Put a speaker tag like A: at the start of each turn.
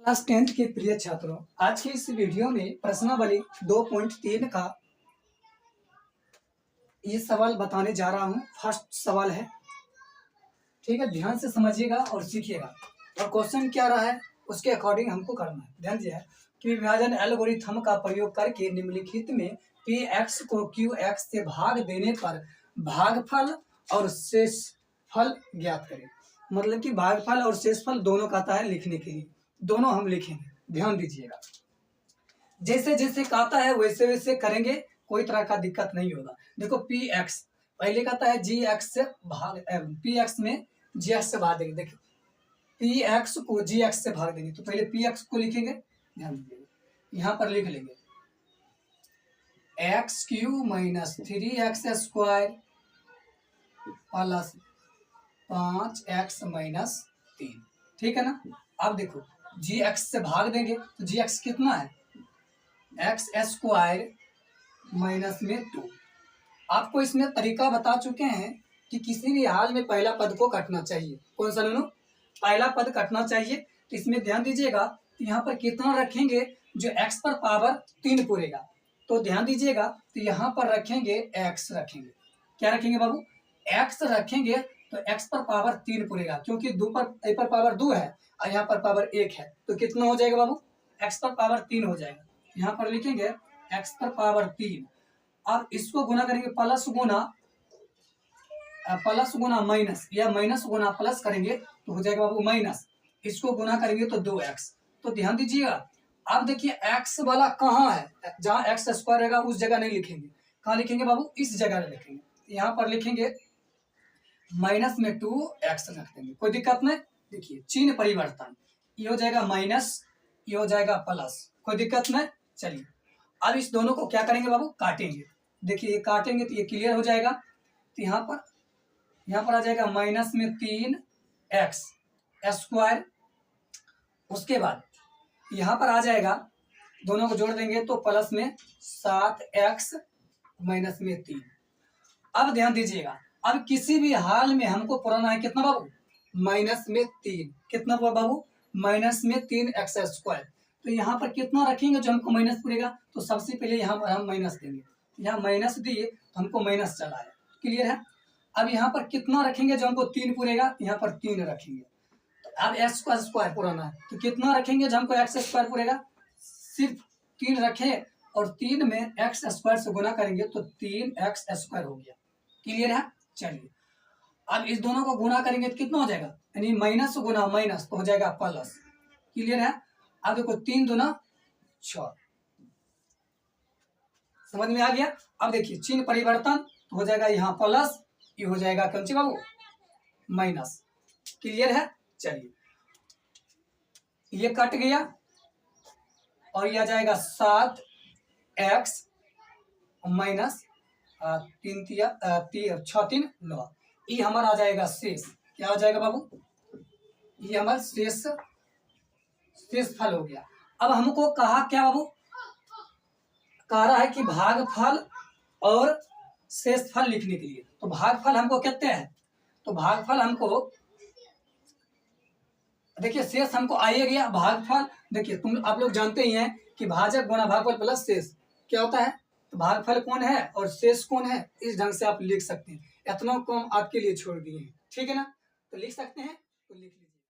A: Class 10th के प्रिय छात्रों, आज की इस वीडियो में प्रश्नावली 2.3 का ये सवाल बताने जा रहा हूँ। फर्स्ट सवाल है, ठीक है। ध्यान से समझिएगा और सीखिएगा, और क्वेश्चन क्या रहा है उसके अकॉर्डिंग हमको करना है। ध्यान दिया है कि विभाजन एल्गोरिथम का प्रयोग करके निम्नलिखित में px को qx से भाग देने पर भागफल और शेषफल ज्ञात करें। मतलब कि भागफल और शेषफल दोनों कहता है लिखने के लिए, दोनों हम लिखेंगे। ध्यान दीजिएगा, जैसे जैसे कहता है वैसे वैसे करेंगे, कोई तरह का दिक्कत नहीं होगा। देखो px पहले कहता है gx से भाग, px में gx से भाग देंगे। देखो px को gx से भाग देंगे तो पहले px को लिखेंगे। ध्यान दीजिएगा, यहाँ पर लिख लेंगे x Q minus 3x² plus 5x minus 3, ठीक है ना। अब देखो gx से भाग देंगे तो gx कितना है, x² माइनस में 2। आपको इसमें तरीका बता चुके हैं कि किसी भी हाल में पहला पद को काटना चाहिए। कौन सा नूनू, पहला पद काटना चाहिए। तो इसमें ध्यान दीजिएगा, तो यहाँ पर कितना रखेंगे, जो x पर पावर 3 पूरेगा। तो ध्यान दीजिएगा, तो यहाँ पर रखेंगे x रखेंगे। क्या रखेंगे बाबू, x रखेंगे तो x पर पावर 3 पूरेगा, क्योंकि 2 पर a पर पावर 2 है और यहाँ पर पावर 1 है। तो कितना हो जाएगा बाबू, x पर पावर 3 हो जाएगा। यहाँ पर लिखेंगे x पर पावर 3। अब इसको गुना करेंगे प्लस गुना माइनस, या माइनस गुना प्लस करेंगे तो हो जाएगा बाबू माइनस। इसको गुना करेंगे तो 2x। तो ध्यान दीजिएगा, अब देखिए x वाला कहाँ है, जहाँ x² रहेगा उस जगह नहीं लिखेंगे। कहाँ लिखेंगे बाबू, इस जगह लिखेंगे। यहाँ पर लिखेंगे माइनस में 2x रख देंगे, कोई दिक्कत नहीं। देखिए चिन्ह परिवर्तन, ये हो जाएगा माइनस, ये हो जाएगा प्लस, कोई दिक्कत नहीं। चलिए अब इस दोनों को क्या करेंगे बाबू, काटेंगे। देखिए ये काटेंगे तो ये क्लियर हो जाएगा। तो यहाँ पर आ जाएगा माइनस में 3x²। उसके बाद यहाँ पर आ जाएगा, दोनों को जोड़ देंगे तो प्लस में 7x माइनस में 3। अब ध्यान दीजिएगा, अब किसी भी हाल में हमको पुराना है कितना बाबू, माइनस में 3। कितना हुआ बाबू, माइनस में 3x²। तो यहाँ पर कितना रखेंगे जो हमको माइनस पूरेगा, तो सबसे पहले यहाँ पर हम माइनस देंगे। यहाँ माइनस दिए तो हमको माइनस चला है, क्लियर है। अब यहाँ पर कितना रखेंगे जो हमको 3 पूरेगा, यहाँ पर 3 रखेंगे। तो अब x² पुराना है तो कितना रखेंगे जो हमको x² पूरेगा, सिर्फ 3 रखे और 3 में x² से गुना करेंगे तो 3x² हो गया, क्लियर है। चलिए अब इस दोनों को गुना करेंगे तो कितना हो जाएगा, यानी माइनस गुना माइनस तो हो जाएगा प्लस, क्लियर है। अब देखो 3 दूना 6, समझ में आ गया। अब देखिए चिन्ह परिवर्तन तो हो जाएगा यहाँ प्लस, ये हो जाएगा कौन सी बाबू, माइनस, क्लियर है। चलिए ये कट गया और ये आ जाएगा 7x माइनस 3 6 3 9, ये हमारा आ जाएगा शेष। क्या हो जाएगा बाबू, ये हमारा शेष फल हो गया। अब हमको कहा क्या बाबू, कह रहा है कि भागफल और शेषफल लिखने के लिए। तो भागफल हमको कहते हैं, तो भागफल हमको देखिए, शेष हमको आइए गया, भागफल देखिए आप लोग जानते ही हैं कि भाजक गुना भागफल प्लस शेष क्या होता है। तो भागफल कौन है और शेष कौन है, इस ढंग से आप लिख सकते हैं। इतना कम आपके लिए छोड़ दिए हैं, ठीक है ना। तो लिख सकते हैं, तो लिख लीजिए।